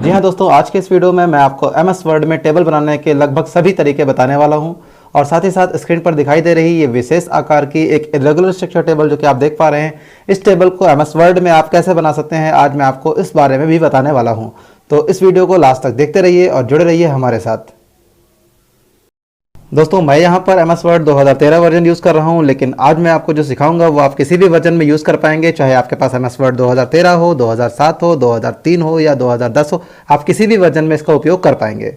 जी हाँ दोस्तों, आज के इस वीडियो में मैं आपको MS वर्ड में टेबल बनाने के लगभग सभी तरीके बताने वाला हूं और साथ ही साथ स्क्रीन पर दिखाई दे रही ये विशेष आकार की एक इरेगुलर स्ट्रक्चर टेबल जो कि आप देख पा रहे हैं, इस टेबल को MS वर्ड में आप कैसे बना सकते हैं आज मैं आपको इस बारे में भी बताने वाला हूं। तो इस वीडियो को लास्ट तक देखते रहिए और जुड़े रहिए हमारे साथ। दोस्तों, मैं यहाँ पर MS वर्ड 2013 वर्जन यूज़ कर रहा हूँ, लेकिन आज मैं आपको जो सिखाऊंगा वो आप किसी भी वर्जन में यूज़ कर पाएंगे, चाहे आपके पास MS वर्ड 2013 हो, 2007 हो, 2003 हो या 2010 हो, आप किसी भी वर्जन में इसका उपयोग कर पाएंगे।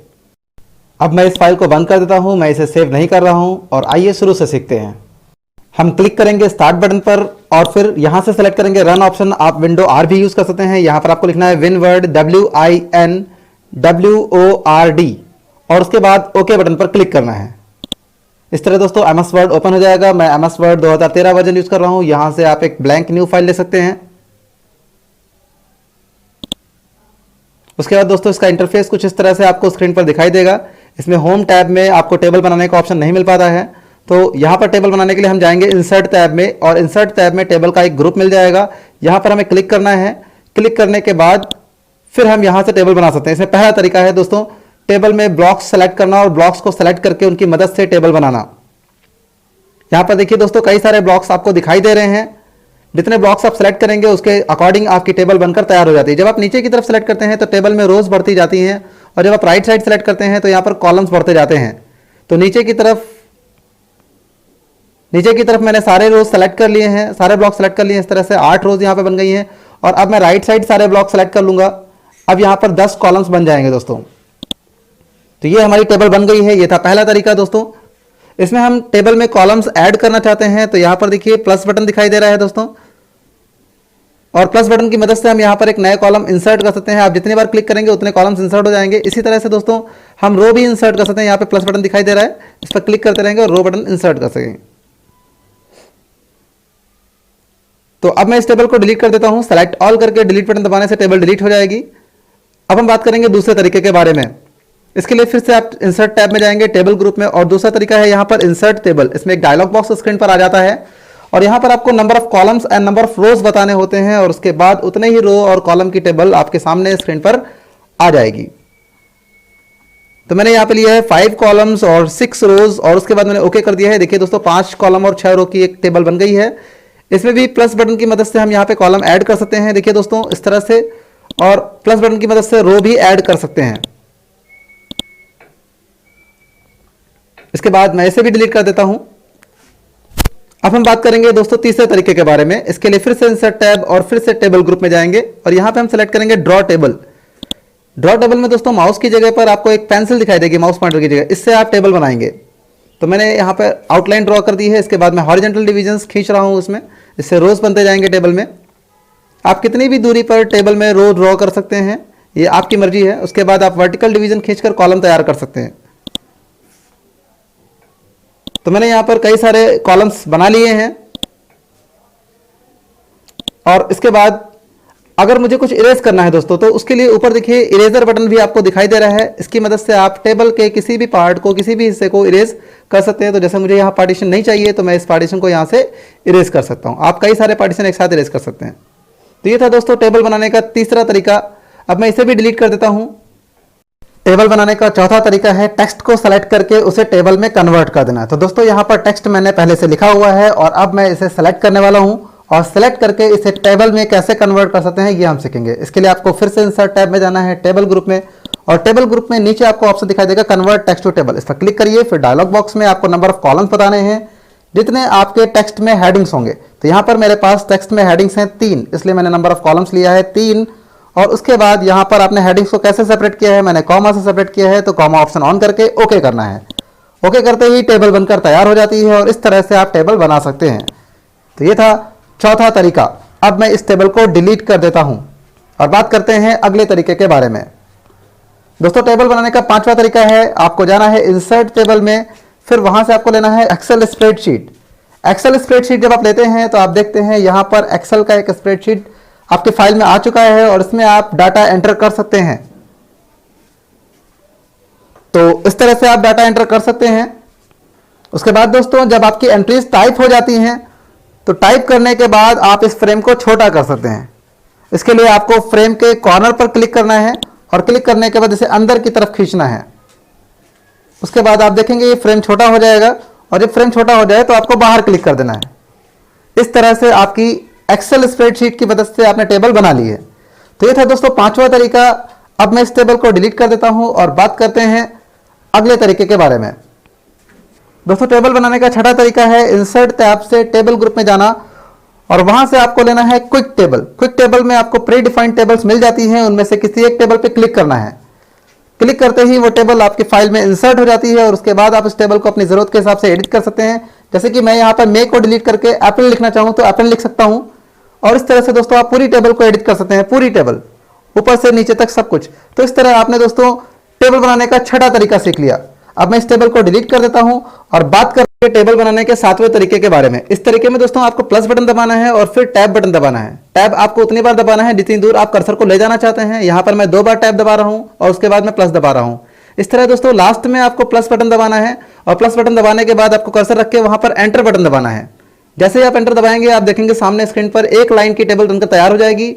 अब मैं इस फाइल को बंद कर देता हूँ, मैं इसे सेव नहीं कर रहा हूँ और आइए शुरू से सीखते हैं। हम क्लिक करेंगे स्टार्ट बटन पर और फिर यहाँ से सेलेक्ट करेंगे रन ऑप्शन। आप विंडो R भी यूज़ कर सकते हैं। यहाँ पर आपको लिखना है WinWord WINWORD और उसके बाद ओके बटन पर क्लिक करना है। इस तरह दोस्तों MS वर्ड ओपन हो जाएगा। मैं MS वर्ड 2013 वर्जन यूज कर रहा हूं। यहां से आप एक ब्लैंक न्यू फाइल ले सकते हैं। उसके बाद दोस्तों इसका इंटरफेस कुछ इस तरह से आपको स्क्रीन पर दिखाई देगा। इसमें होम टैब में आपको टेबल बनाने का ऑप्शन नहीं मिल पाता है, तो यहां पर टेबल बनाने के लिए हम जाएंगे इंसर्ट टैब में और इंसर्ट टैब में टेबल का एक ग्रुप मिल जाएगा। यहां पर हमें क्लिक करना है। क्लिक करने के बाद फिर हम यहां से टेबल बना सकते हैं। इसमें पहला तरीका है दोस्तों टेबल में ब्लॉक्स सेलेक्ट करना और ब्लॉक्स को सेलेक्ट करके उनकी मदद से टेबल बनाना। यहां पर देखिए दोस्तों कई सारे ब्लॉक्स आपको दिखाई दे रहे हैं। जितने ब्लॉक्स आप सेलेक्ट करेंगे उसके अकॉर्डिंग आपकी टेबल बनकर तैयार हो जाती है। जब आप नीचे की तरफ सेलेक्ट करते हैं तो टेबल में रोज बढ़ती जाती हैं और जब आप राइट साइड सेलेक्ट करते हैं तो यहां पर कॉलम्स बढ़ते जाते हैं। तो नीचे की तरफ मैंने सारे रोज सेलेक्ट कर लिए हैं, सारे ब्लॉक सेलेक्ट कर लिए हैं। इस तरह से 8 रोज यहां पर बन गई हैं और अब मैं राइट साइड सारे ब्लॉक सेलेक्ट कर लूंगा। अब यहां पर 10 कॉलम्स बन जाएंगे दोस्तों। तो ये हमारी टेबल बन गई है। ये था पहला तरीका दोस्तों। इसमें हम टेबल में कॉलम्स ऐड करना चाहते हैं तो यहां पर देखिए प्लस बटन दिखाई दे रहा है दोस्तों और प्लस बटन की मदद से हम यहां पर एक नया कॉलम इंसर्ट कर सकते हैं। आप जितनी बार क्लिक करेंगे उतने कॉलम्स इंसर्ट हो जाएंगे। इसी तरह से दोस्तों हम रो भी इंसर्ट कर सकते हैं। यहां पे प्लस बटन दिखाई दे रहा है, इस पर क्लिक करते रहेंगे और रो बटन इंसर्ट कर सकेंगे। तो अब मैं इस टेबल को डिलीट कर देता हूं। सेलेक्ट ऑल करके डिलीट बटन दबाने से टेबल डिलीट हो जाएगी। अब हम बात करेंगे दूसरे तरीके के बारे में। इसके लिए फिर से आप इंसर्ट टैब में जाएंगे टेबल ग्रुप में और दूसरा तरीका है यहाँ पर इंसर्ट टेबल। इसमें एक डायलॉग बॉक्स स्क्रीन पर आ जाता है और यहाँ पर आपको number of columns and number of रोज बताने होते हैं और उसके बाद उतने ही रो और कॉलम की टेबल आपके सामने स्क्रीन पर आ जाएगी। तो मैंने यहाँ पे लिया है 5 कॉलम्स और 6 रोज और उसके बाद मैंने ओके कर दिया है। देखिए दोस्तों 5 कॉलम और 6 रो की एक टेबल बन गई है। इसमें भी प्लस बटन की मदद से हम यहाँ पे कॉलम ऐड कर सकते हैं। देखिए दोस्तों इस तरह से, और प्लस बटन की मदद से रो भी ऐड कर सकते हैं। इसके बाद मैं इसे भी डिलीट कर देता हूं। अब हम बात करेंगे दोस्तों तीसरे तरीके के बारे में। इसके लिए फिर से इंसर्ट टैब और फिर से टेबल ग्रुप में जाएंगे और यहां पे हम सेलेक्ट करेंगे ड्रॉ टेबल। ड्रॉ टेबल में दोस्तों माउस की जगह पर आपको एक पेंसिल दिखाई देगी, माउस पॉइंटर की जगह, इससे आप टेबल बनाएंगे। तो मैंने यहां पर आउटलाइन ड्रॉ कर दी है। इसके बाद मैं हॉरिजॉन्टल डिविजन्स खींच रहा हूं उसमें, इससे रोज बनते जाएंगे टेबल में। आप कितनी भी दूरी पर टेबल में रो ड्रॉ कर सकते हैं, ये आपकी मर्जी है। उसके बाद आप वर्टिकल डिवीजन खींचकर कॉलम तैयार कर सकते हैं। तो मैंने यहां पर कई सारे कॉलम्स बना लिए हैं और इसके बाद अगर मुझे कुछ इरेज करना है दोस्तों तो उसके लिए ऊपर देखिए इरेजर बटन भी आपको दिखाई दे रहा है। इसकी मदद से आप टेबल के किसी भी पार्ट को, किसी भी हिस्से को इरेज कर सकते हैं। तो जैसे मुझे यहाँ पार्टीशन नहीं चाहिए तो मैं इस पार्टीशन को यहाँ से इरेज कर सकता हूँ। आप कई सारे पार्टीशन एक साथ इरेज कर सकते हैं। तो ये था दोस्तों टेबल बनाने का तीसरा तरीका। अब मैं इसे भी डिलीट कर देता हूँ। टेबल बनाने का चौथा तरीका है टेक्स्ट को सेलेक्ट करके उसे टेबल में कन्वर्ट कर देना। तो दोस्तों यहाँ पर टेक्स्ट मैंने पहले से लिखा हुआ है और अब मैं इसे सेलेक्ट करने वाला हूँ और सेलेक्ट करके इसे टेबल में कैसे कन्वर्ट कर सकते हैं ये हम सीखेंगे। इसके लिए आपको फिर से इंसर्ट टैब में जाना है, टेबल ग्रुप में, और टेबल ग्रुप में नीचे आपको ऑप्शन दिखाई देगा कन्वर्ट टेक्स्ट टू टेबल। इस पर क्लिक करिए। फिर डायलॉग बॉक्स में आपको नंबर ऑफ कॉलम्स बताने हैं जितने आपके टेक्स्ट में हेडिंग्स होंगे। तो यहाँ पर मेरे पास टेक्स्ट में हेडिंग्स हैं 3, इसलिए मैंने नंबर ऑफ कॉलम्स लिया है 3। और उसके बाद यहाँ पर आपने हेडिंग्स को कैसे सेपरेट किया है, मैंने कॉमा से सेपरेट किया है। तो कॉमा ऑप्शन ऑन करके ओके करना है। ओके करते ही टेबल बनकर तैयार हो जाती है और इस तरह से आप टेबल बना सकते हैं। तो ये था चौथा तरीका। अब मैं इस टेबल को डिलीट कर देता हूं और बात करते हैं अगले तरीके के बारे में। दोस्तों टेबल बनाने का 5वां तरीका है, आपको जाना है इंसर्ट टेबल में, फिर वहां से आपको लेना है एक्सेल स्प्रेडशीट। एक्सेल स्प्रेडशीट जब आप लेते हैं तो आप देखते हैं यहां पर एक्सेल का एक स्प्रेडशीट आपके फाइल में आ चुका है और इसमें आप डाटा एंटर कर सकते हैं। तो इस तरह से आप डाटा एंटर कर सकते हैं। उसके बाद दोस्तों जब आपकी एंट्रीज टाइप हो जाती हैं तो टाइप करने के बाद आप इस फ्रेम को छोटा कर सकते हैं। इसके लिए आपको फ्रेम के कॉर्नर पर क्लिक करना है और क्लिक करने के बाद इसे अंदर की तरफ खींचना है। उसके बाद आप देखेंगे ये फ्रेम छोटा हो जाएगा, और जब फ्रेम छोटा हो जाए तो आपको बाहर क्लिक कर देना है। इस तरह से आपकी एक्सेल स्प्रेडशीट की मदद से आपने टेबल बना ली है। तो ये था दोस्तों पांचवा तरीका। अब मैं इस टेबल को डिलीट कर देता हूं और बात करते हैं अगले तरीके के बारे में। दोस्तों टेबल बनाने का छठा तरीका है इंसर्ट टैब से टेबल ग्रुप में जाना, और वहां से आपको लेना है क्विक टेबल। क्विक टेबल में आपको प्री डिफाइंड टेबल्स मिल जाती हैं, उनमें से किसी एक टेबल पे क्लिक करना है। क्लिक करते ही वो टेबल आपकी फाइल में इंसर्ट हो जाती है, और उसके बाद आप इस टेबल को अपनी जरूरत के हिसाब से एडिट कर सकते हैं। जैसे कि मैं यहाँ पर मे को डिलीट करके अप्रैल लिखना चाहूँ तो अप्रैल लिख सकता हूँ, और इस तरह से दोस्तों आप पूरी टेबल को एडिट कर सकते हैं, पूरी टेबल ऊपर से नीचे तक सब कुछ। तो इस तरह आपने दोस्तों टेबल बनाने का छठा तरीका सीख लिया। अब मैं इस टेबल को डिलीट कर देता हूं और बात करते हैं टेबल बनाने के सातवें तरीके के बारे में। इस तरीके में दोस्तों आपको प्लस बटन दबाना है और फिर टैब बटन दबाना है। टैब आपको उतनी बार दबाना है जितनी दूर आप कर्सर को ले जाना चाहते हैं। यहां पर मैं 2 बार टैब दबा रहा हूं और उसके बाद मैं प्लस दबा रहा हूं। इस तरह दोस्तों लास्ट में आपको प्लस बटन दबाना है, और प्लस बटन दबाने के बाद आपको कर्सर रख के वहां पर एंटर बटन दबाना है। जैसे ही आप एंटर दबाएंगे आप देखेंगे सामने स्क्रीन पर एक लाइन की टेबल बनकर तैयार हो जाएगी।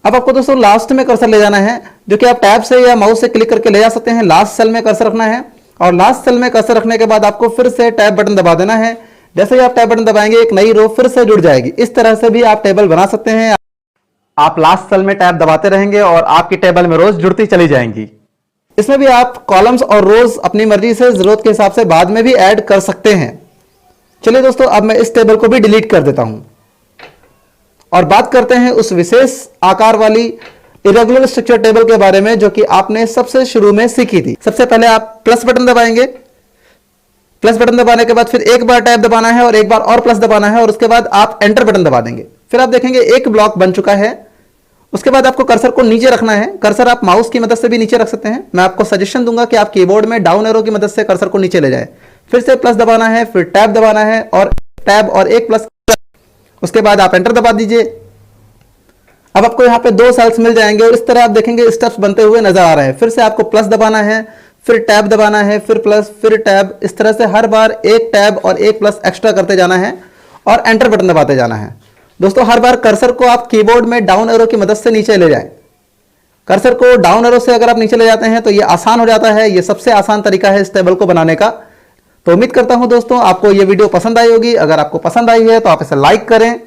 अब आपको दोस्तों लास्ट में कर्सर ले जाना है, जो कि आप टैब से या माउस से क्लिक करके ले जा सकते हैं। लास्ट सेल में कर्सर रखना है, और लास्ट सेल में कर्सर रखने के बाद आपको फिर से टैब बटन दबा देना है। जैसे ही आप टैब बटन दबाएंगे एक नई रो फिर से जुड़ जाएगी। इस तरह से भी आप टेबल बना सकते हैं। आप लास्ट सेल में टैब दबाते रहेंगे और आपकी टेबल में रोज जुड़ती चली जाएंगी। इसमें भी आप कॉलम्स और रोज अपनी मर्जी से जरूरत के हिसाब से बाद में भी ऐड कर सकते हैं। चलिए दोस्तों अब मैं इस टेबल को भी डिलीट कर देता हूं और बात करते हैं उस विशेष आकार वाली इरेगुलर स्ट्रक्चर टेबल के बारे में जो कि आपने सबसे शुरू में सीखी थी। सबसे पहले आप प्लस बटन दबाएंगे। प्लस बटन दबाने के बाद फिर एक बार टैब दबाना है और एक बार और प्लस दबाना है, और उसके बाद आप एंटर बटन दबा देंगे। फिर आप देखेंगे एक ब्लॉक बन चुका है। उसके बाद आपको कर्सर को नीचे रखना है। कर्सर आप माउस की मदद से भी नीचे रख सकते हैं। मैं आपको सजेशन दूंगा कि आप कीबोर्ड में डाउन एरो की मदद से कर्सर को नीचे ले जाएं। फिर से प्लस दबाना है, फिर टैब दबाना है, और टैब और एक प्लस, उसके बाद आप एंटर दबा दीजिए। अब आपको यहाँ पे 2 सेल्स मिल जाएंगे और इस तरह आप देखेंगे स्टेप्स बनते हुए नजर आ रहे हैं। फिर से आपको प्लस दबाना है, फिर टैब दबाना है, फिर प्लस, फिर टैब। इस तरह से हर बार एक टैब और एक प्लस एक्स्ट्रा करते जाना है और एंटर बटन दबाते जाना है। दोस्तों हर बार कर्सर को आप कीबोर्ड में डाउन एरो की मदद से नीचे ले जाएं। कर्सर को डाउन एरो से अगर आप नीचे ले जाते हैं तो ये आसान हो जाता है। ये सबसे आसान तरीका है इस टेबल को बनाने का। तो उम्मीद करता हूं दोस्तों आपको ये वीडियो पसंद आई होगी। अगर आपको पसंद आई है तो आप इसे लाइक करें।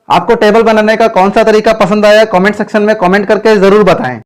आपको टेबल बनाने का कौन सा तरीका पसंद आया कमेंट सेक्शन में कमेंट करके जरूर बताएं।